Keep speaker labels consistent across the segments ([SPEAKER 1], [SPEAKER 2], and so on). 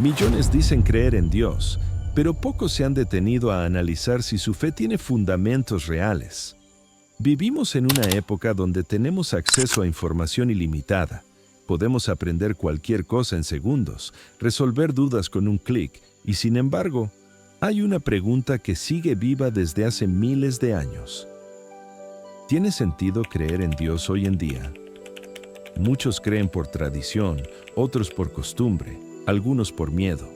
[SPEAKER 1] Millones dicen creer en Dios, pero pocos se han detenido a analizar si su fe tiene fundamentos reales. Vivimos en una época donde tenemos acceso a información ilimitada. Podemos aprender cualquier cosa en segundos, resolver dudas con un clic, y sin embargo, hay una pregunta que sigue viva desde hace miles de años. ¿Tiene sentido creer en Dios hoy en día? Muchos creen por tradición, otros por costumbre, algunos por miedo,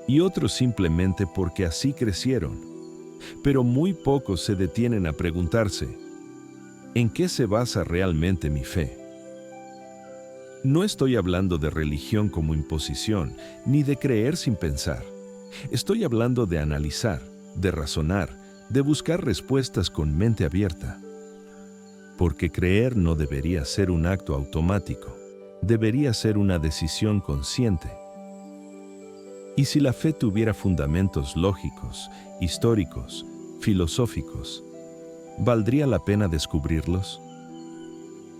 [SPEAKER 1] y otros simplemente porque así crecieron. Pero muy pocos se detienen a preguntarse, ¿en qué se basa realmente mi fe? No estoy hablando de religión como imposición, ni de creer sin pensar. Estoy hablando de analizar, de razonar, de buscar respuestas con mente abierta. Porque creer no debería ser un acto automático, debería ser una decisión consciente. ¿Y si la fe tuviera fundamentos lógicos, históricos, filosóficos, valdría la pena descubrirlos?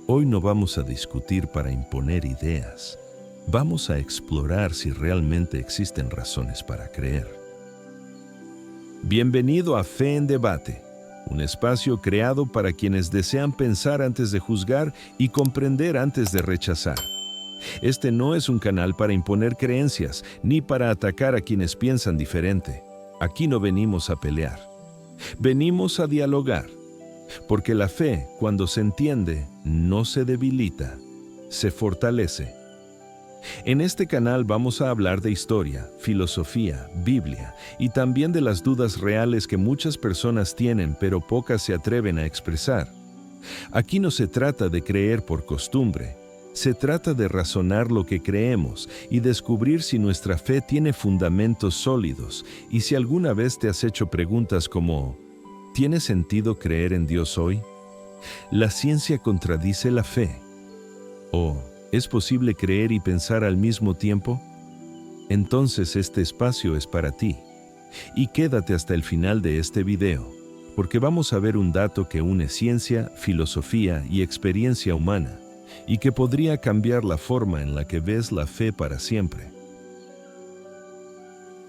[SPEAKER 1] Hoy no vamos a discutir para imponer ideas, vamos a explorar si realmente existen razones para creer. Bienvenido a Fe en Debate, un espacio creado para quienes desean pensar antes de juzgar y comprender antes de rechazar. Este no es un canal para imponer creencias, ni para atacar a quienes piensan diferente. Aquí no venimos a pelear. Venimos a dialogar. Porque la fe, cuando se entiende, no se debilita, se fortalece. En este canal vamos a hablar de historia, filosofía, Biblia y también de las dudas reales que muchas personas tienen pero pocas se atreven a expresar. Aquí no se trata de creer por costumbre, se trata de razonar lo que creemos y descubrir si nuestra fe tiene fundamentos sólidos y si alguna vez te has hecho preguntas como ¿tiene sentido creer en Dios hoy? ¿La ciencia contradice la fe? ¿O es posible creer y pensar al mismo tiempo? Entonces este espacio es para ti. Y quédate hasta el final de este video, porque vamos a ver un dato que une ciencia, filosofía y experiencia humana, y que podría cambiar la forma en la que ves la fe para siempre.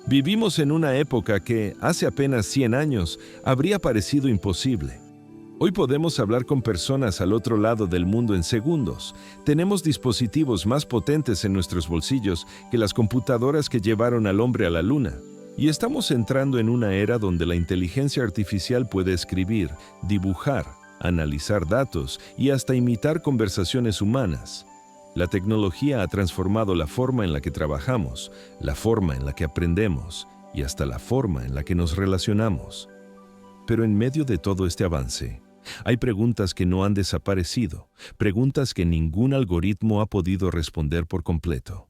[SPEAKER 1] Vivimos en una época que, hace apenas 100 años, habría parecido imposible. Hoy podemos hablar con personas al otro lado del mundo en segundos. Tenemos dispositivos más potentes en nuestros bolsillos que las computadoras que llevaron al hombre a la luna. Y estamos entrando en una era donde la inteligencia artificial puede escribir, dibujar, analizar datos y hasta imitar conversaciones humanas. La tecnología ha transformado la forma en la que trabajamos, la forma en la que aprendemos y hasta la forma en la que nos relacionamos. Pero en medio de todo este avance, hay preguntas que no han desaparecido, preguntas que ningún algoritmo ha podido responder por completo.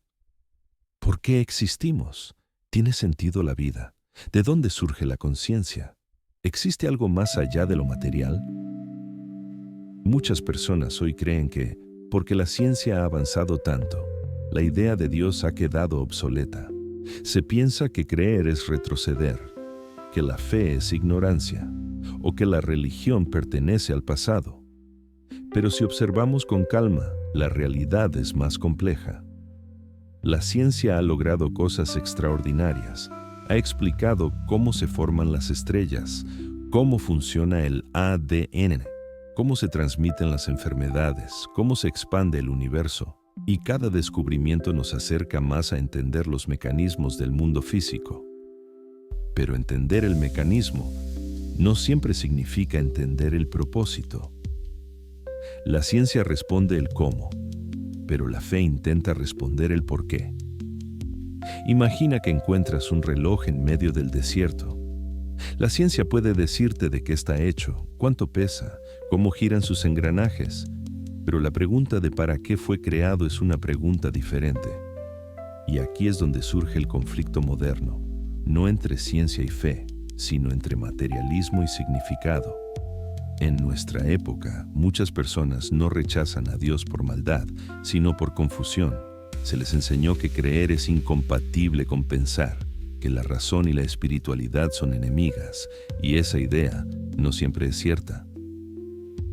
[SPEAKER 1] ¿Por qué existimos? ¿Tiene sentido la vida? ¿De dónde surge la conciencia? ¿Existe algo más allá de lo material? Muchas personas hoy creen que, porque la ciencia ha avanzado tanto, la idea de Dios ha quedado obsoleta. Se piensa que creer es retroceder, que la fe es ignorancia, o que la religión pertenece al pasado. Pero si observamos con calma, la realidad es más compleja. La ciencia ha logrado cosas extraordinarias, ha explicado cómo se forman las estrellas, cómo funciona el ADN, cómo se transmiten las enfermedades, cómo se expande el universo, y cada descubrimiento nos acerca más a entender los mecanismos del mundo físico. Pero entender el mecanismo no siempre significa entender el propósito. La ciencia responde el cómo, pero la fe intenta responder el por qué. Imagina que encuentras un reloj en medio del desierto. La ciencia puede decirte de qué está hecho, cuánto pesa, cómo giran sus engranajes, pero la pregunta de para qué fue creado es una pregunta diferente. Y aquí es donde surge el conflicto moderno, no entre ciencia y fe, sino entre materialismo y significado. En nuestra época, muchas personas no rechazan a Dios por maldad, sino por confusión. Se les enseñó que creer es incompatible con pensar, que la razón y la espiritualidad son enemigas, y esa idea no siempre es cierta.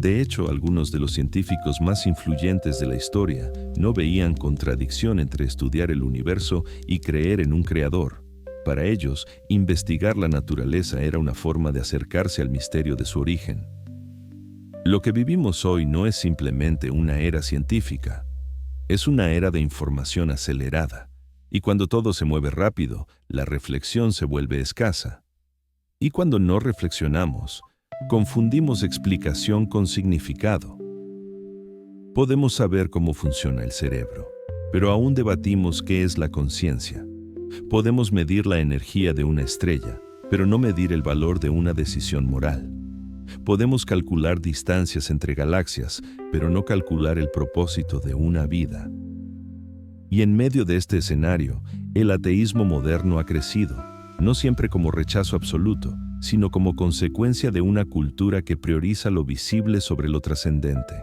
[SPEAKER 1] De hecho, algunos de los científicos más influyentes de la historia no veían contradicción entre estudiar el universo y creer en un creador. Para ellos, investigar la naturaleza era una forma de acercarse al misterio de su origen. Lo que vivimos hoy no es simplemente una era científica, es una era de información acelerada. Y cuando todo se mueve rápido, la reflexión se vuelve escasa. Y cuando no reflexionamos, confundimos explicación con significado. Podemos saber cómo funciona el cerebro, pero aún debatimos qué es la conciencia. Podemos medir la energía de una estrella, pero no medir el valor de una decisión moral. Podemos calcular distancias entre galaxias, pero no calcular el propósito de una vida. Y en medio de este escenario, el ateísmo moderno ha crecido, no siempre como rechazo absoluto, sino como consecuencia de una cultura que prioriza lo visible sobre lo trascendente.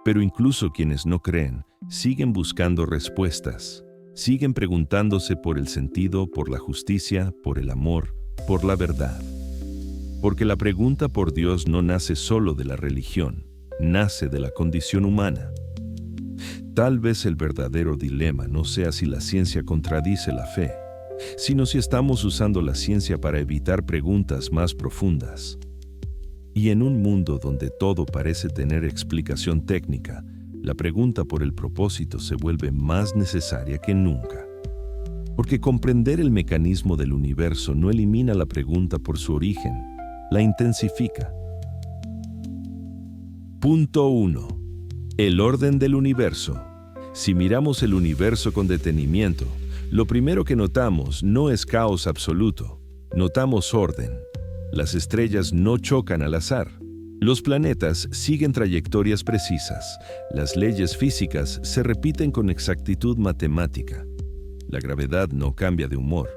[SPEAKER 1] Pero incluso quienes no creen, siguen buscando respuestas, siguen preguntándose por el sentido, por la justicia, por el amor, por la verdad. Porque la pregunta por Dios no nace solo de la religión, nace de la condición humana. Tal vez el verdadero dilema no sea si la ciencia contradice la fe, sino si estamos usando la ciencia para evitar preguntas más profundas. Y en un mundo donde todo parece tener explicación técnica, la pregunta por el propósito se vuelve más necesaria que nunca. Porque comprender el mecanismo del universo no elimina la pregunta por su origen, la intensifica. Punto 1. El orden del universo. Si miramos el universo con detenimiento, lo primero que notamos no es caos absoluto, notamos orden. Las estrellas no chocan al azar. Los planetas siguen trayectorias precisas. Las leyes físicas se repiten con exactitud matemática. La gravedad no cambia de humor.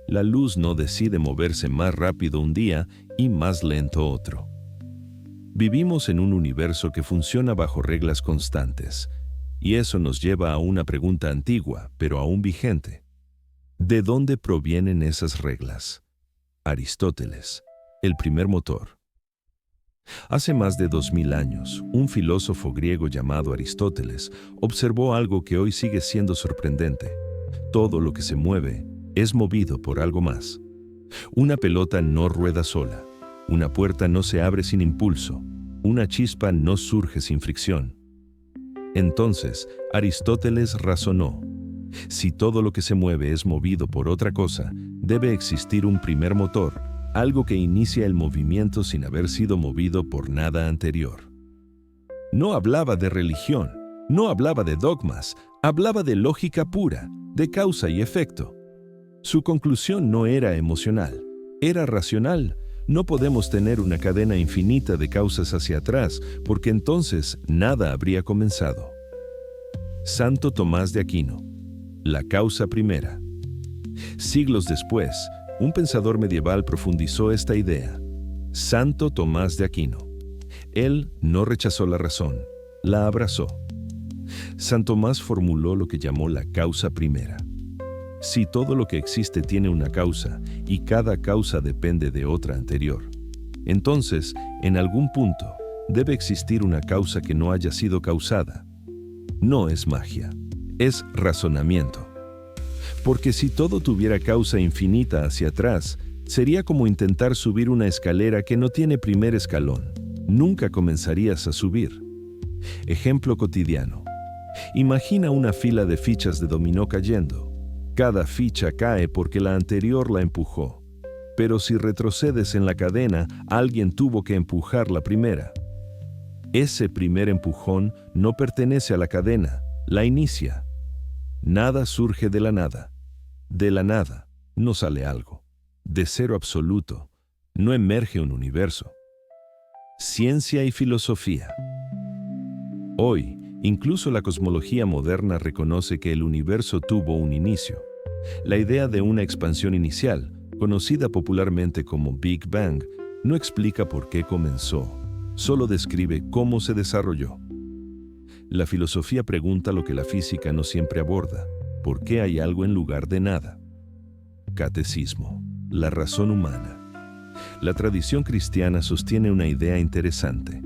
[SPEAKER 1] La luz no decide moverse más rápido un día y más lento otro. Vivimos en un universo que funciona bajo reglas constantes, y eso nos lleva a una pregunta antigua, pero aún vigente. ¿De dónde provienen esas reglas? Aristóteles, el primer motor. Hace más de 2000 años, un filósofo griego llamado Aristóteles observó algo que hoy sigue siendo sorprendente. Todo lo que se mueve es movido por algo más. Una pelota no rueda sola. Una puerta no se abre sin impulso. Una chispa no surge sin fricción. Entonces, Aristóteles razonó. Si todo lo que se mueve es movido por otra cosa, debe existir un primer motor, algo que inicia el movimiento sin haber sido movido por nada anterior. No hablaba de religión, no hablaba de dogmas, hablaba de lógica pura, de causa y efecto. Su conclusión no era emocional, era racional. No podemos tener una cadena infinita de causas hacia atrás, porque entonces nada habría comenzado. Santo Tomás de Aquino, la causa primera. Siglos después, un pensador medieval profundizó esta idea. Santo Tomás de Aquino. Él no rechazó la razón, la abrazó. San Tomás formuló lo que llamó la causa primera. Si todo lo que existe tiene una causa y cada causa depende de otra anterior, entonces, en algún punto, debe existir una causa que no haya sido causada. No es magia, es razonamiento. Porque si todo tuviera causa infinita hacia atrás, sería como intentar subir una escalera que no tiene primer escalón. Nunca comenzarías a subir. Ejemplo cotidiano. Imagina una fila de fichas de dominó cayendo. Cada ficha cae porque la anterior la empujó. Pero si retrocedes en la cadena, alguien tuvo que empujar la primera. Ese primer empujón no pertenece a la cadena, la inicia. Nada surge de la nada. De la nada no sale algo. De cero absoluto no emerge un universo. Ciencia y filosofía. Hoy, incluso la cosmología moderna reconoce que el universo tuvo un inicio. La idea de una expansión inicial, conocida popularmente como Big Bang, no explica por qué comenzó, solo describe cómo se desarrolló. La filosofía pregunta lo que la física no siempre aborda: ¿por qué hay algo en lugar de nada? Catecismo, la razón humana. La tradición cristiana sostiene una idea interesante.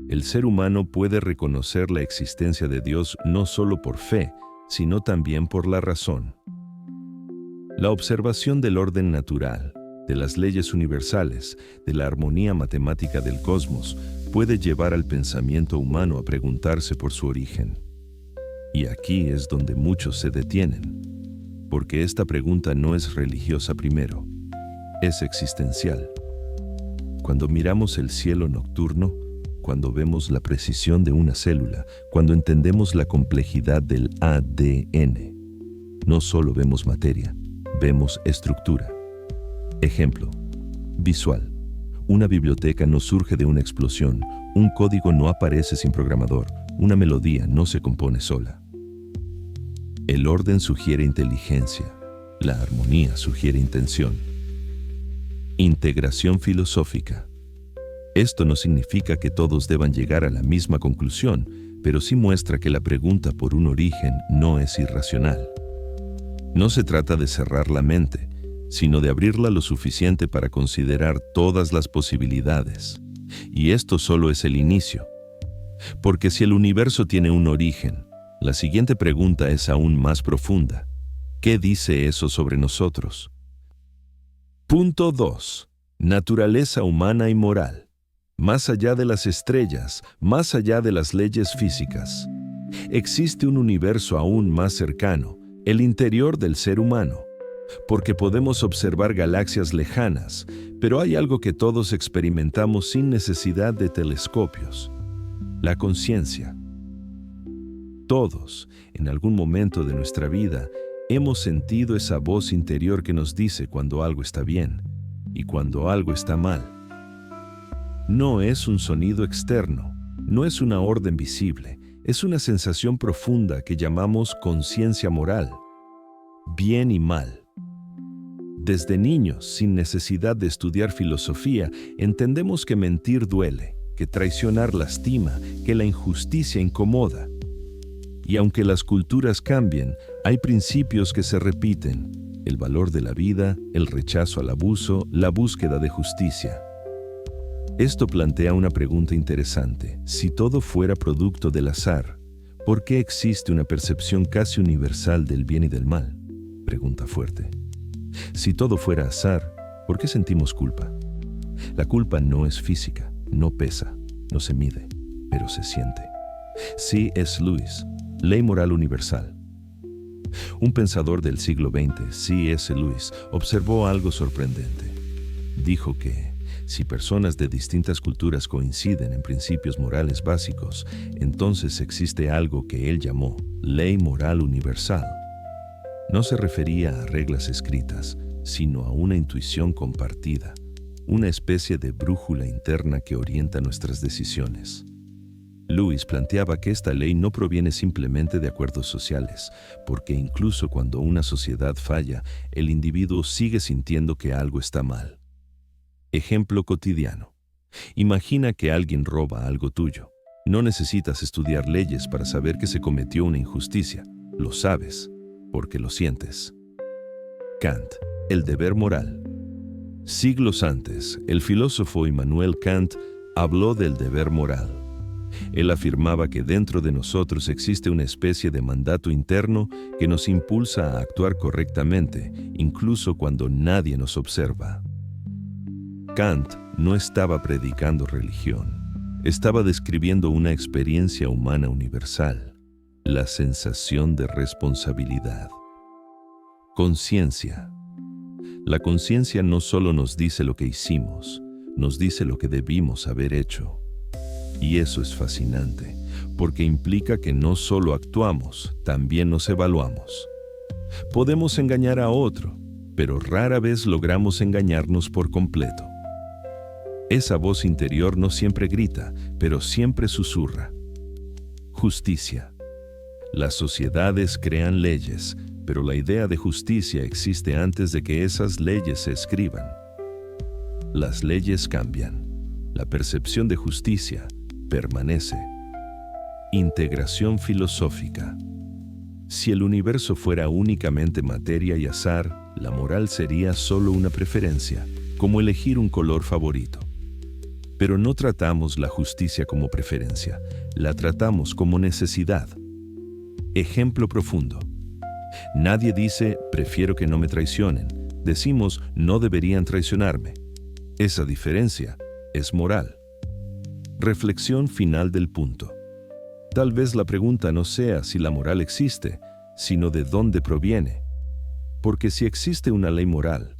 [SPEAKER 1] El ser humano puede reconocer la existencia de Dios no solo por fe, sino también por la razón. La observación del orden natural, de las leyes universales, de la armonía matemática del cosmos, puede llevar al pensamiento humano a preguntarse por su origen. Y aquí es donde muchos se detienen, porque esta pregunta no es religiosa primero, es existencial. Cuando miramos el cielo nocturno, cuando vemos la precisión de una célula, cuando entendemos la complejidad del ADN, no solo vemos materia, vemos estructura. Ejemplo, visual. Una biblioteca no surge de una explosión, un código no aparece sin programador, una melodía no se compone sola. El orden sugiere inteligencia, la armonía sugiere intención. Integración filosófica. Esto no significa que todos deban llegar a la misma conclusión, pero sí muestra que la pregunta por un origen no es irracional. No se trata de cerrar la mente, sino de abrirla lo suficiente para considerar todas las posibilidades. Y esto solo es el inicio. Porque si el universo tiene un origen, la siguiente pregunta es aún más profunda. ¿Qué dice eso sobre nosotros? Punto 2. Naturaleza humana y moral. Más allá de las estrellas, más allá de las leyes físicas, existe un universo aún más cercano, el interior del ser humano, porque podemos observar galaxias lejanas, pero hay algo que todos experimentamos sin necesidad de telescopios: la conciencia. Todos, en algún momento de nuestra vida, hemos sentido esa voz interior que nos dice cuando algo está bien y cuando algo está mal. No es un sonido externo, no es una orden visible, es una sensación profunda que llamamos conciencia moral, bien y mal. Desde niños, sin necesidad de estudiar filosofía, entendemos que mentir duele, que traicionar lastima, que la injusticia incomoda. Y aunque las culturas cambien, hay principios que se repiten: el valor de la vida, el rechazo al abuso, la búsqueda de justicia. Esto plantea una pregunta interesante. Si todo fuera producto del azar, ¿por qué existe una percepción casi universal del bien y del mal? Pregunta fuerte. Si todo fuera azar, ¿por qué sentimos culpa? La culpa no es física, no pesa, no se mide, pero se siente. C.S. Lewis, Ley Moral Universal. Un pensador del siglo XX, C.S. Lewis, observó algo sorprendente. Dijo que si personas de distintas culturas coinciden en principios morales básicos, entonces existe algo que él llamó Ley Moral Universal. No se refería a reglas escritas, sino a una intuición compartida, una especie de brújula interna que orienta nuestras decisiones. Lewis planteaba que esta ley no proviene simplemente de acuerdos sociales, porque incluso cuando una sociedad falla, el individuo sigue sintiendo que algo está mal. Ejemplo cotidiano. Imagina que alguien roba algo tuyo. No necesitas estudiar leyes para saber que se cometió una injusticia. Lo sabes, porque lo sientes. Kant, el deber moral. Siglos antes, el filósofo Immanuel Kant habló del deber moral. Él afirmaba que dentro de nosotros existe una especie de mandato interno que nos impulsa a actuar correctamente, incluso cuando nadie nos observa. Kant no estaba predicando religión, estaba describiendo una experiencia humana universal, la sensación de responsabilidad. Conciencia. La conciencia no solo nos dice lo que hicimos, nos dice lo que debimos haber hecho. Y eso es fascinante, porque implica que no solo actuamos, también nos evaluamos. Podemos engañar a otro, pero rara vez logramos engañarnos por completo. Esa voz interior no siempre grita, pero siempre susurra. Justicia. Las sociedades crean leyes, pero la idea de justicia existe antes de que esas leyes se escriban. Las leyes cambian. La percepción de justicia permanece. Integración filosófica. Si el universo fuera únicamente materia y azar, la moral sería solo una preferencia, como elegir un color favorito. Pero no tratamos la justicia como preferencia, la tratamos como necesidad. Ejemplo profundo. Nadie dice, prefiero que no me traicionen. Decimos, no deberían traicionarme. Esa diferencia es moral. Reflexión final del punto. Tal vez la pregunta no sea si la moral existe, sino de dónde proviene. Porque si existe una ley moral,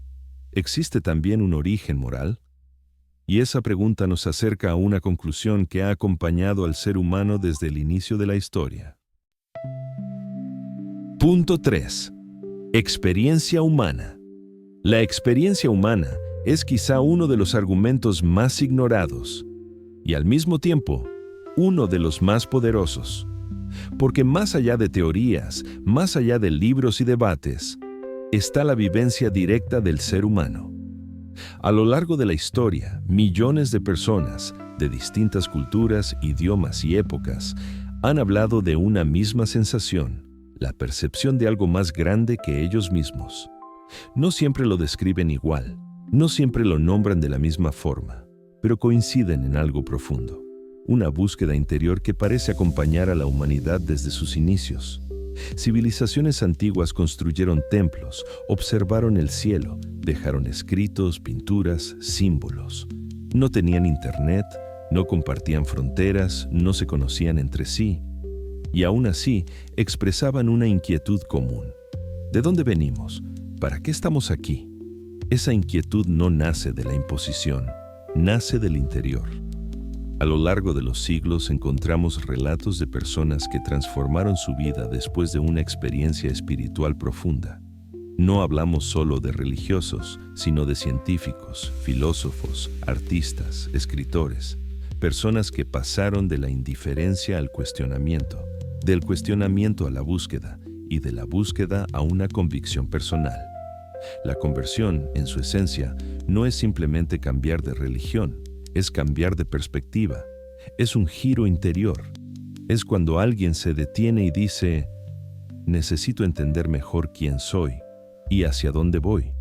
[SPEAKER 1] ¿existe también un origen moral? Y esa pregunta nos acerca a una conclusión que ha acompañado al ser humano desde el inicio de la historia. Punto 3. Experiencia humana. La experiencia humana es quizá uno de los argumentos más ignorados y al mismo tiempo uno de los más poderosos. Porque más allá de teorías, más allá de libros y debates, está la vivencia directa del ser humano. A lo largo de la historia, millones de personas de distintas culturas, idiomas y épocas han hablado de una misma sensación, la percepción de algo más grande que ellos mismos. No siempre lo describen igual, no siempre lo nombran de la misma forma, pero coinciden en algo profundo. Una búsqueda interior que parece acompañar a la humanidad desde sus inicios. Civilizaciones antiguas construyeron templos, observaron el cielo, dejaron escritos, pinturas, símbolos. No tenían internet, no compartían fronteras, no se conocían entre sí. Y aún así, expresaban una inquietud común. ¿De dónde venimos? ¿Para qué estamos aquí? Esa inquietud no nace de la imposición, nace del interior. A lo largo de los siglos encontramos relatos de personas que transformaron su vida después de una experiencia espiritual profunda. No hablamos solo de religiosos, sino de científicos, filósofos, artistas, escritores, personas que pasaron de la indiferencia al cuestionamiento, del cuestionamiento a la búsqueda y de la búsqueda a una convicción personal. La conversión, en su esencia, no es simplemente cambiar de religión, es cambiar de perspectiva, es un giro interior. Es cuando alguien se detiene y dice, necesito entender mejor quién soy y hacia dónde voy.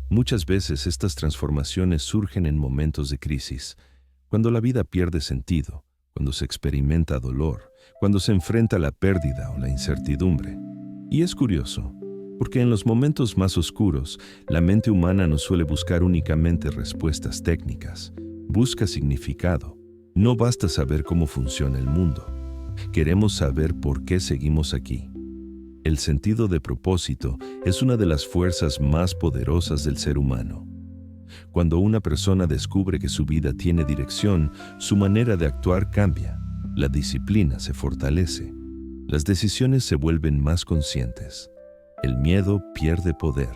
[SPEAKER 1] Muchas veces estas transformaciones surgen en momentos de crisis, cuando la vida pierde sentido, cuando se experimenta dolor, cuando se enfrenta la pérdida o la incertidumbre. Y es curioso, porque en los momentos más oscuros, la mente humana no suele buscar únicamente respuestas técnicas, busca significado. No basta saber cómo funciona el mundo. Queremos saber por qué seguimos aquí. El sentido de propósito es una de las fuerzas más poderosas del ser humano. Cuando una persona descubre que su vida tiene dirección, su manera de actuar cambia, la disciplina se fortalece, las decisiones se vuelven más conscientes, el miedo pierde poder.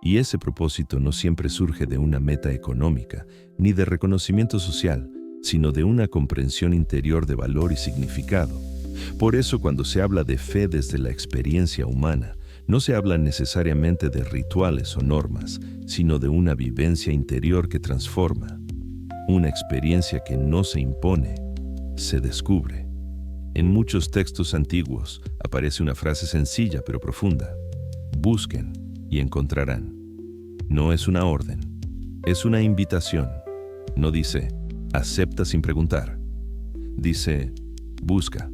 [SPEAKER 1] Y ese propósito no siempre surge de una meta económica, ni de reconocimiento social, sino de una comprensión interior de valor y significado. Por eso, cuando se habla de fe desde la experiencia humana, no se habla necesariamente de rituales o normas, sino de una vivencia interior que transforma. Una experiencia que no se impone, se descubre. En muchos textos antiguos aparece una frase sencilla pero profunda. Busquen y encontrarán. No es una orden, es una invitación. No dice, acepta sin preguntar. Dice, busca.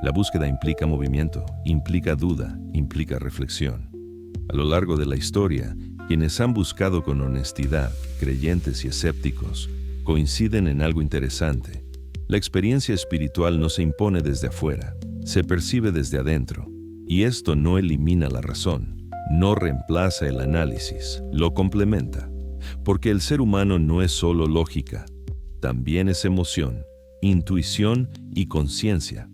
[SPEAKER 1] La búsqueda implica movimiento, implica duda, implica reflexión. A lo largo de la historia, quienes han buscado con honestidad, creyentes y escépticos, coinciden en algo interesante. La experiencia espiritual no se impone desde afuera, se percibe desde adentro. Y esto no elimina la razón. No reemplaza el análisis, lo complementa, porque el ser humano no es solo lógica, también es emoción, intuición y conciencia.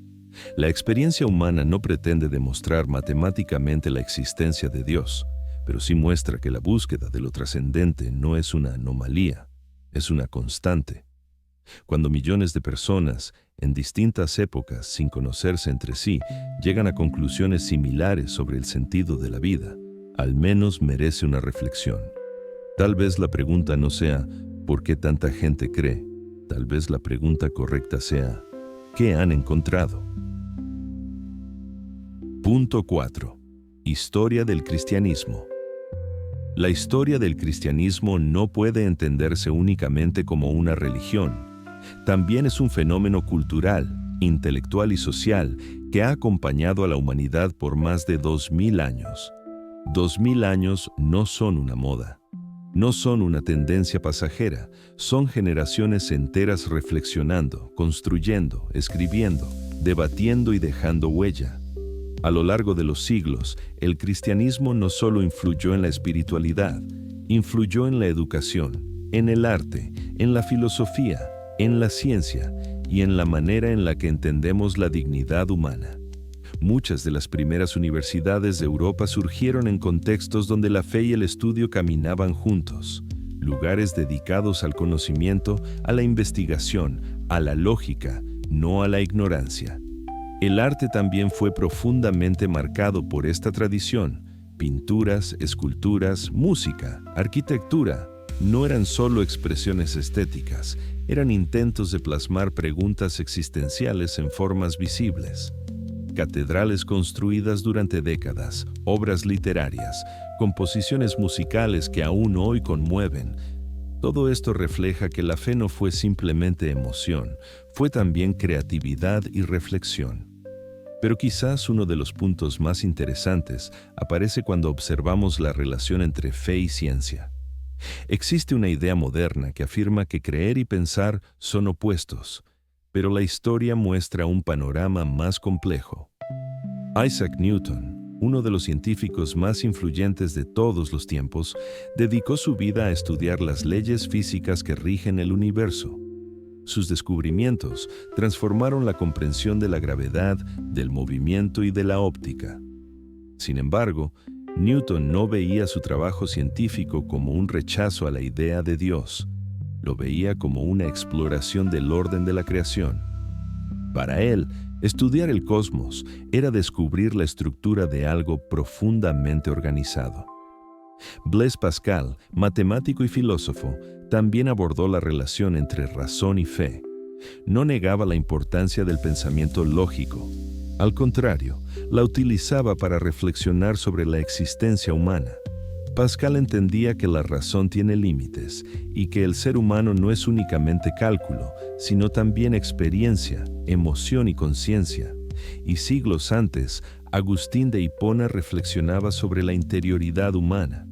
[SPEAKER 1] La experiencia humana no pretende demostrar matemáticamente la existencia de Dios, pero sí muestra que la búsqueda de lo trascendente no es una anomalía, es una constante. Cuando millones de personas, en distintas épocas, sin conocerse entre sí, llegan a conclusiones similares sobre el sentido de la vida, al menos merece una reflexión. Tal vez la pregunta no sea ¿por qué tanta gente cree? Tal vez la pregunta correcta sea ¿qué han encontrado? Punto 4. Historia del cristianismo. La historia del cristianismo no puede entenderse únicamente como una religión. También es un fenómeno cultural, intelectual y social que ha acompañado a la humanidad por más de 2000 años. 2000 años no son una moda, no son una tendencia pasajera, son generaciones enteras reflexionando, construyendo, escribiendo, debatiendo y dejando huella. A lo largo de los siglos, el cristianismo no solo influyó en la espiritualidad, influyó en la educación, en el arte, en la filosofía, en la ciencia y en la manera en la que entendemos la dignidad humana. Muchas de las primeras universidades de Europa surgieron en contextos donde la fe y el estudio caminaban juntos, lugares dedicados al conocimiento, a la investigación, a la lógica, no a la ignorancia. El arte también fue profundamente marcado por esta tradición. Pinturas, esculturas, música, arquitectura, no eran solo expresiones estéticas, eran intentos de plasmar preguntas existenciales en formas visibles. Catedrales construidas durante décadas, obras literarias, composiciones musicales que aún hoy conmueven. Todo esto refleja que la fe no fue simplemente emoción, fue también creatividad y reflexión. Pero quizás uno de los puntos más interesantes aparece cuando observamos la relación entre fe y ciencia. Existe una idea moderna que afirma que creer y pensar son opuestos, pero la historia muestra un panorama más complejo. Isaac Newton, uno de los científicos más influyentes de todos los tiempos, dedicó su vida a estudiar las leyes físicas que rigen el universo. Sus descubrimientos transformaron la comprensión de la gravedad, del movimiento y de la óptica. Sin embargo, Newton no veía su trabajo científico como un rechazo a la idea de Dios. Lo veía como una exploración del orden de la creación. Para él, estudiar el cosmos era descubrir la estructura de algo profundamente organizado. Blaise Pascal, matemático y filósofo, también abordó la relación entre razón y fe. No negaba la importancia del pensamiento lógico. Al contrario, la utilizaba para reflexionar sobre la existencia humana. Pascal entendía que la razón tiene límites y que el ser humano no es únicamente cálculo, sino también experiencia, emoción y conciencia. Y siglos antes, Agustín de Hipona reflexionaba sobre la interioridad humana.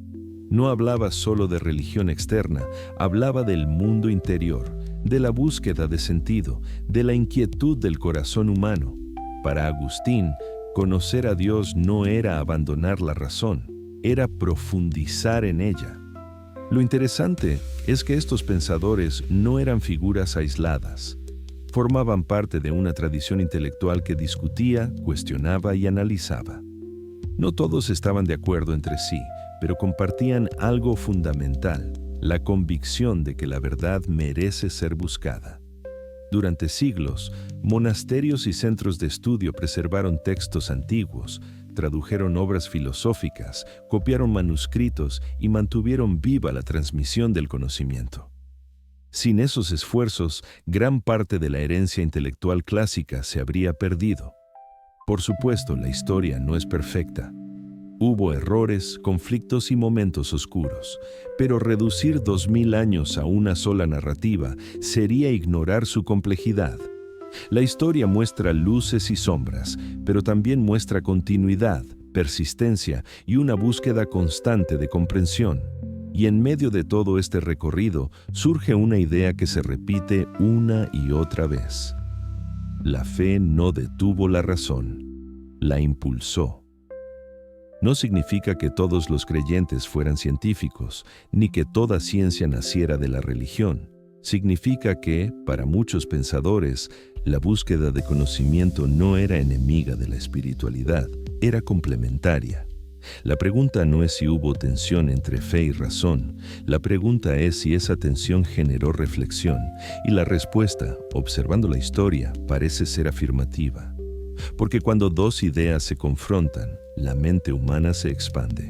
[SPEAKER 1] No hablaba solo de religión externa, hablaba del mundo interior, de la búsqueda de sentido, de la inquietud del corazón humano. Para Agustín, conocer a Dios no era abandonar la razón, era profundizar en ella. Lo interesante es que estos pensadores no eran figuras aisladas. Formaban parte de una tradición intelectual que discutía, cuestionaba y analizaba. No todos estaban de acuerdo entre sí, pero compartían algo fundamental, la convicción de que la verdad merece ser buscada. Durante siglos, monasterios y centros de estudio preservaron textos antiguos, tradujeron obras filosóficas, copiaron manuscritos y mantuvieron viva la transmisión del conocimiento. Sin esos esfuerzos, gran parte de la herencia intelectual clásica se habría perdido. Por supuesto, la historia no es perfecta. Hubo errores, conflictos y momentos oscuros, pero reducir 2000 años a una sola narrativa sería ignorar su complejidad. La historia muestra luces y sombras, pero también muestra continuidad, persistencia y una búsqueda constante de comprensión. Y en medio de todo este recorrido surge una idea que se repite una y otra vez. La fe no detuvo la razón, la impulsó. No significa que todos los creyentes fueran científicos, ni que toda ciencia naciera de la religión. Significa que, para muchos pensadores, la búsqueda de conocimiento no era enemiga de la espiritualidad, era complementaria. La pregunta no es si hubo tensión entre fe y razón, la pregunta es si esa tensión generó reflexión, y la respuesta, observando la historia, parece ser afirmativa. Porque cuando dos ideas se confrontan, la mente humana se expande.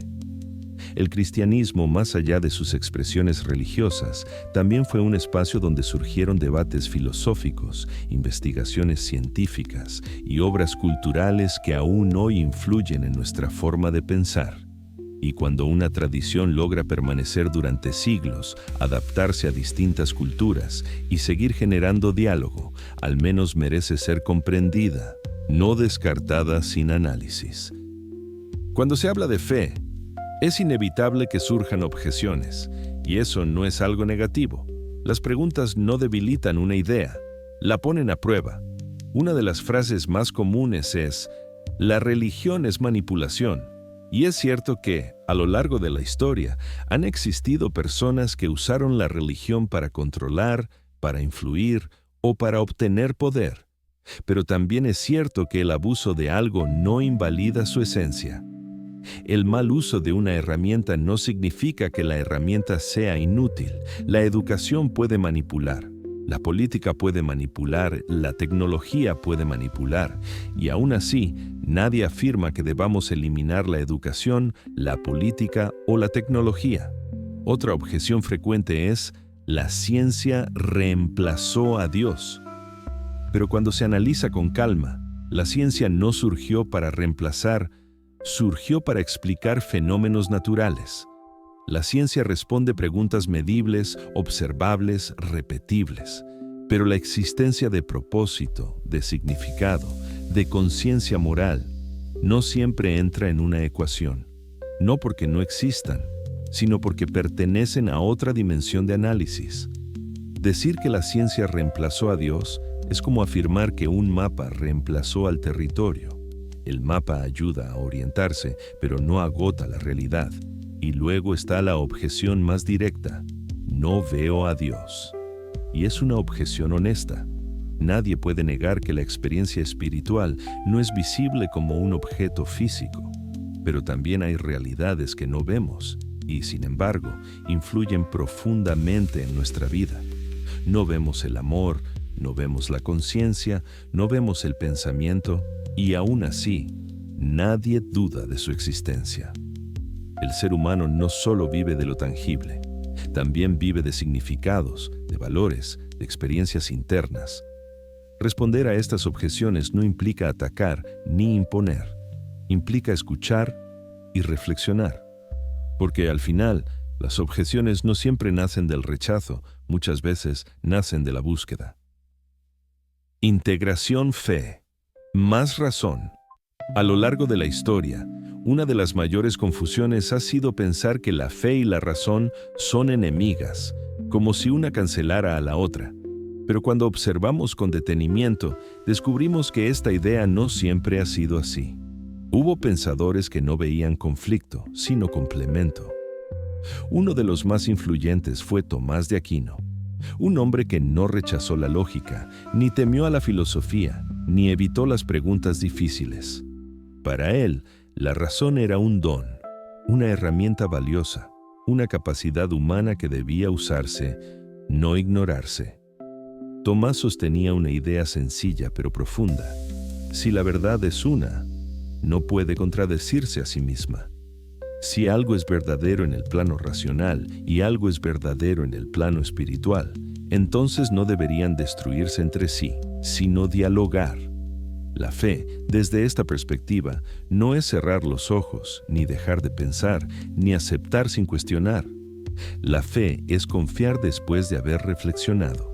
[SPEAKER 1] El cristianismo, más allá de sus expresiones religiosas, también fue un espacio donde surgieron debates filosóficos, investigaciones científicas y obras culturales que aún hoy influyen en nuestra forma de pensar. Y cuando una tradición logra permanecer durante siglos, adaptarse a distintas culturas y seguir generando diálogo, al menos merece ser comprendida, no descartada sin análisis. Cuando se habla de fe, es inevitable que surjan objeciones, y eso no es algo negativo. Las preguntas no debilitan una idea, la ponen a prueba. Una de las frases más comunes es: la religión es manipulación. Y es cierto que, a lo largo de la historia, han existido personas que usaron la religión para controlar, para influir o para obtener poder. Pero también es cierto que el abuso de algo no invalida su esencia. El mal uso de una herramienta no significa que la herramienta sea inútil. La educación puede manipular. La política puede manipular, la tecnología puede manipular, y aún así, nadie afirma que debamos eliminar la educación, la política o la tecnología. Otra objeción frecuente es: la ciencia reemplazó a Dios. Pero cuando se analiza con calma, la ciencia no surgió para reemplazar, surgió para explicar fenómenos naturales. La ciencia responde preguntas medibles, observables, repetibles. Pero la existencia de propósito, de significado, de conciencia moral, no siempre entra en una ecuación. No porque no existan, sino porque pertenecen a otra dimensión de análisis. Decir que la ciencia reemplazó a Dios es como afirmar que un mapa reemplazó al territorio. El mapa ayuda a orientarse, pero no agota la realidad. Y luego está la objeción más directa: no veo a Dios. Y es una objeción honesta. Nadie puede negar que la experiencia espiritual no es visible como un objeto físico. Pero también hay realidades que no vemos y, sin embargo, influyen profundamente en nuestra vida. No vemos el amor, no vemos la conciencia, no vemos el pensamiento, y aún así, nadie duda de su existencia. El ser humano no solo vive de lo tangible, también vive de significados, de valores, de experiencias internas. Responder a estas objeciones no implica atacar ni imponer, implica escuchar y reflexionar. Porque al final, las objeciones no siempre nacen del rechazo, muchas veces nacen de la búsqueda. Integración fe. Más razón. A lo largo de la historia, una de las mayores confusiones ha sido pensar que la fe y la razón son enemigas, como si una cancelara a la otra. Pero cuando observamos con detenimiento, descubrimos que esta idea no siempre ha sido así. Hubo pensadores que no veían conflicto, sino complemento. Uno de los más influyentes fue Tomás de Aquino, un hombre que no rechazó la lógica, ni temió a la filosofía, ni evitó las preguntas difíciles. Para él, la razón era un don, una herramienta valiosa, una capacidad humana que debía usarse, no ignorarse. Tomás sostenía una idea sencilla pero profunda. Si la verdad es una, no puede contradecirse a sí misma. Si algo es verdadero en el plano racional y algo es verdadero en el plano espiritual, entonces no deberían destruirse entre sí, sino dialogar. La fe, desde esta perspectiva, no es cerrar los ojos, ni dejar de pensar, ni aceptar sin cuestionar. La fe es confiar después de haber reflexionado.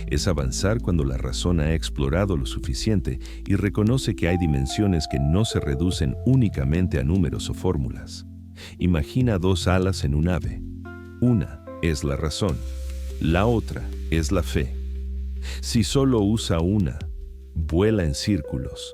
[SPEAKER 1] Es avanzar cuando la razón ha explorado lo suficiente y reconoce que hay dimensiones que no se reducen únicamente a números o fórmulas. Imagina dos alas en un ave. Una es la razón, la otra es la fe. Si solo usa una, vuela en círculos.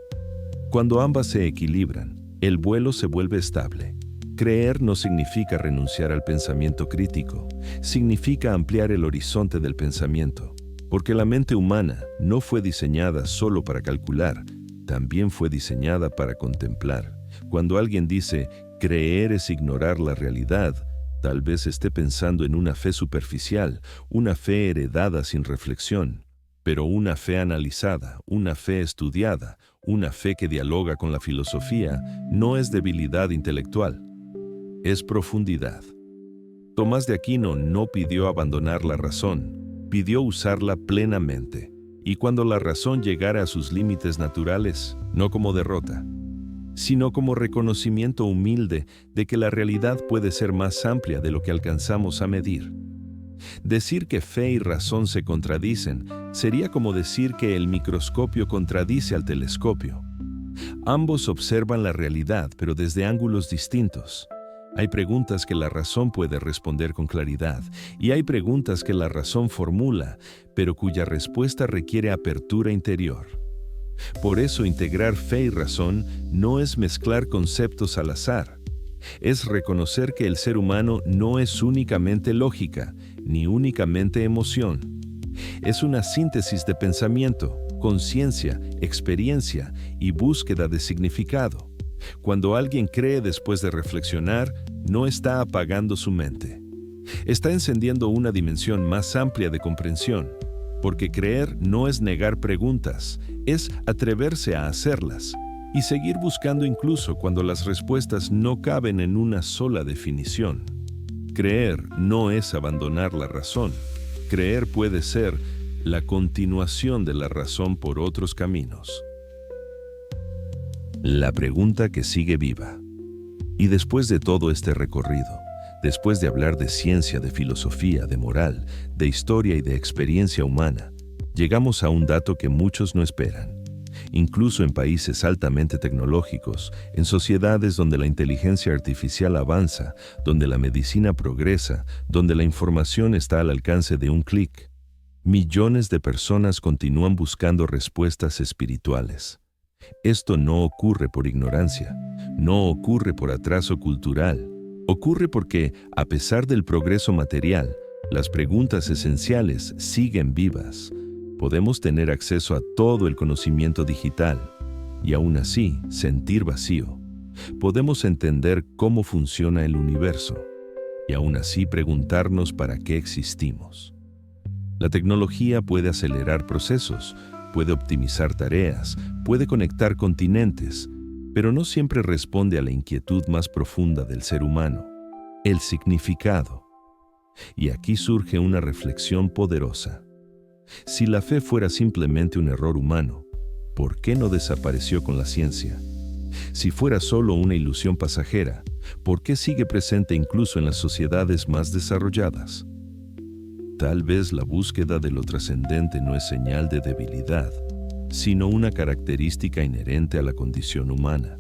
[SPEAKER 1] Cuando ambas se equilibran, el vuelo se vuelve estable. Creer no significa renunciar al pensamiento crítico, significa ampliar el horizonte del pensamiento, porque la mente humana no fue diseñada solo para calcular, también fue diseñada para contemplar. Cuando alguien dice, creer es ignorar la realidad, tal vez esté pensando en una fe superficial, una fe heredada sin reflexión. Pero una fe analizada, una fe estudiada, una fe que dialoga con la filosofía, no es debilidad intelectual, es profundidad. Tomás de Aquino no pidió abandonar la razón, pidió usarla plenamente, y cuando la razón llegara a sus límites naturales, no como derrota. sino como reconocimiento humilde de que la realidad puede ser más amplia de lo que alcanzamos a medir. Decir que fe y razón se contradicen sería como decir que el microscopio contradice al telescopio. Ambos observan la realidad, pero desde ángulos distintos. Hay preguntas que la razón puede responder con claridad, y hay preguntas que la razón formula, pero cuya respuesta requiere apertura interior. Por eso, integrar fe y razón no es mezclar conceptos al azar. Es reconocer que el ser humano no es únicamente lógica, ni únicamente emoción. Es una síntesis de pensamiento, conciencia, experiencia y búsqueda de significado. Cuando alguien cree después de reflexionar, no está apagando su mente. Está encendiendo una dimensión más amplia de comprensión, porque creer no es negar preguntas, es atreverse a hacerlas y seguir buscando incluso cuando las respuestas no caben en una sola definición. Creer no es abandonar la razón. Creer puede ser la continuación de la razón por otros caminos. La pregunta que sigue viva. Y después de todo este recorrido, después de hablar de ciencia, de filosofía, de moral, de historia y de experiencia humana, llegamos a un dato que muchos no esperan. Incluso en países altamente tecnológicos, en sociedades donde la inteligencia artificial avanza, donde la medicina progresa, donde la información está al alcance de un clic, millones de personas continúan buscando respuestas espirituales. Esto no ocurre por ignorancia, no ocurre por atraso cultural, ocurre porque, a pesar del progreso material, las preguntas esenciales siguen vivas. Podemos tener acceso a todo el conocimiento digital y aún así sentir vacío. Podemos entender cómo funciona el universo y aún así preguntarnos para qué existimos. La tecnología puede acelerar procesos, puede optimizar tareas, puede conectar continentes, pero no siempre responde a la inquietud más profunda del ser humano, el significado. Y aquí surge una reflexión poderosa. Si la fe fuera simplemente un error humano, ¿por qué no desapareció con la ciencia? Si fuera solo una ilusión pasajera, ¿por qué sigue presente incluso en las sociedades más desarrolladas? Tal vez la búsqueda de lo trascendente no es señal de debilidad, sino una característica inherente a la condición humana.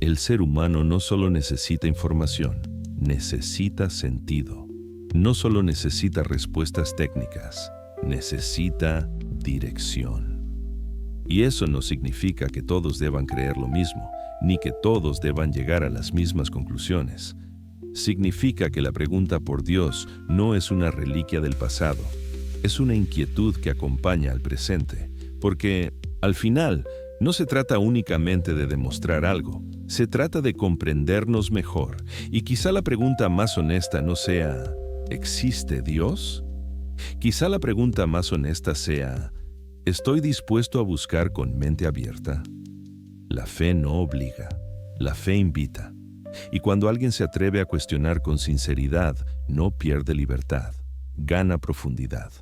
[SPEAKER 1] El ser humano no solo necesita información, necesita sentido. No solo necesita respuestas técnicas, necesita dirección. Y eso no significa que todos deban creer lo mismo, ni que todos deban llegar a las mismas conclusiones. Significa que la pregunta por Dios no es una reliquia del pasado, es una inquietud que acompaña al presente, porque, al final, no se trata únicamente de demostrar algo, se trata de comprendernos mejor, y quizá la pregunta más honesta no sea, ¿existe Dios? Quizá la pregunta más honesta sea, ¿estoy dispuesto a buscar con mente abierta? La fe no obliga, la fe invita. Y cuando alguien se atreve a cuestionar con sinceridad, no pierde libertad, gana profundidad.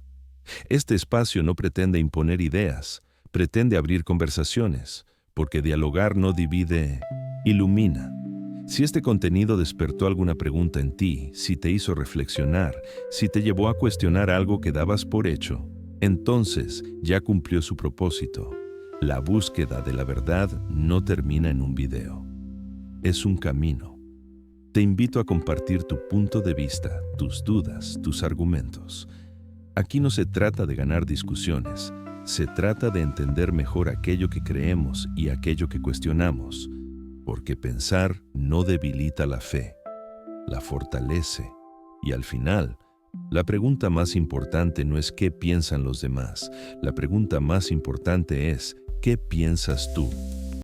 [SPEAKER 1] Este espacio no pretende imponer ideas, pretende abrir conversaciones, porque dialogar no divide, ilumina. Si este contenido despertó alguna pregunta en ti, si te hizo reflexionar, si te llevó a cuestionar algo que dabas por hecho, entonces ya cumplió su propósito. La búsqueda de la verdad no termina en un video. Es un camino. Te invito a compartir tu punto de vista, tus dudas, tus argumentos. Aquí no se trata de ganar discusiones, se trata de entender mejor aquello que creemos y aquello que cuestionamos, porque pensar no debilita la fe, la fortalece, y al final, la pregunta más importante no es qué piensan los demás, la pregunta más importante es ¿qué piensas tú?